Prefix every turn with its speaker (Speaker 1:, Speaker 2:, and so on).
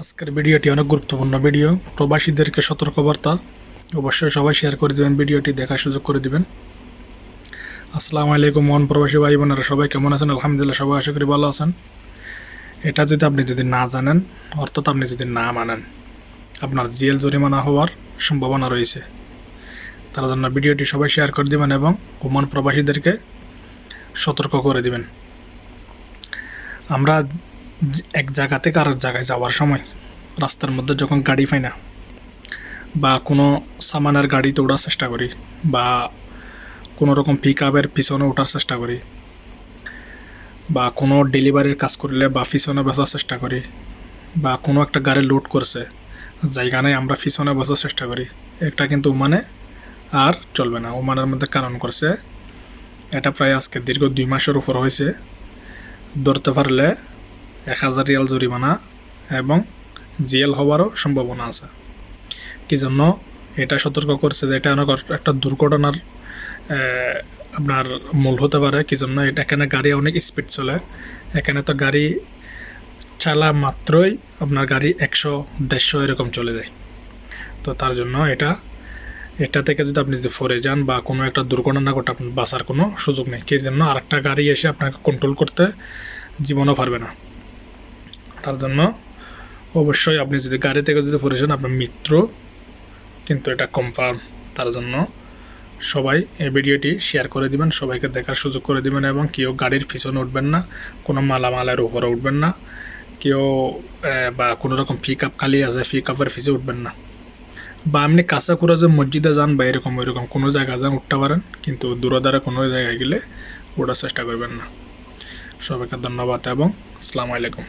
Speaker 1: আজকের ভিডিওটি অনেক গুরুত্বপূর্ণ ভিডিও। প্রবাসীদেরকে সতর্কবার্তা, অবশ্যই সবাই শেয়ার করে দেবেন, ভিডিওটি দেখার সুযোগ করে দিবেন। আসসালামু আলাইকুম মন প্রবাসী ভাই বোনেরা, সবাই কেমন আছেন? আলহামদুলিল্লাহ, সবাই আশা করি ভালো আছেন। এটা আপনি যদি না জানেন, অর্থাৎ আপনি যদি না মানেন, আপনার জেল জরিমানা হওয়ার সম্ভাবনা রয়েছে। তার জন্য ভিডিওটি সবাই শেয়ার করে দিবেন এবং ওমান প্রবাসীদেরকে সতর্ক করে দিবেন। আমরা এক জায়গা থেকে আরেক জায়গায় যাওয়ার সময় রাস্তার মধ্যে যখন গাড়ি পাই না, বা কোনো সামানের গাড়িতে ওঠার চেষ্টা করি, বা কোনো রকম পিক আপের পিছনে ওঠার চেষ্টা করি, বা কোনো ডেলিভারির কাজ করলে বা পিছনে বসার চেষ্টা করি, বা কোনো একটা গাড়ি লোড করছে জায়গা নেই, আমরা পিছনে বসার চেষ্টা করি, এটা কিন্তু ওমানে আর চলবে না। ওমানের মধ্যে কারণ করছে, এটা প্রায় আজকে দীর্ঘ 2 মাসের উপর হয়েছে। ধরতে পারলে 1000 রিয়াল জরিমানা এবং জেল হওয়ারও সম্ভাবনা আছে। কি জন্য এটা সতর্ক করছে যে এটা অনেক একটা দুর্ঘটনার আপনার মূল হতে পারে। কি জন্য এটা এখানে গাড়ি অনেক স্পিড চলে, এখানে তো গাড়ি চালা মাত্রই আপনার গাড়ি 100-150 এরকম চলে যায়। তো তার জন্য এটা থেকে যদি আপনি ফরে যান বা কোনো একটা দুর্ঘটনা ঘটে, আপনার বাঁচার কোনো সুযোগ নেই। কি জন্য আরেকটা গাড়ি এসে আপনাকে কন্ট্রোল করতে জীবনও পারবে না। তার জন্য অবশ্যই আপনি যদি গাড়ি থেকে যদি পড়ে যান, আপনার মৃত্যু কিন্তু এটা কনফার্ম। তার জন্য সবাই এই ভিডিওটি শেয়ার করে দিবেন, সবাইকে দেখার সুযোগ করে দিবেন, এবং কেউ গাড়ির পিছনে উঠবেন না, কোনো মালামালের উপরে উঠবেন না, কেউ বা কোনো রকম পিক আপ খালি আছে পিক আপের পিছিয়ে উঠবেন না, বা আপনি কাছে করে যে মসজিদে যান বা এরকম ওইরকম কোনো জায়গায় যান উঠতে পারেন, কিন্তু দূরদারে কোনো জায়গায় গেলে ওঠার চেষ্টা করবেন না। সবাইকে ধন্যবাদ এবং আসসালামু আলাইকুম।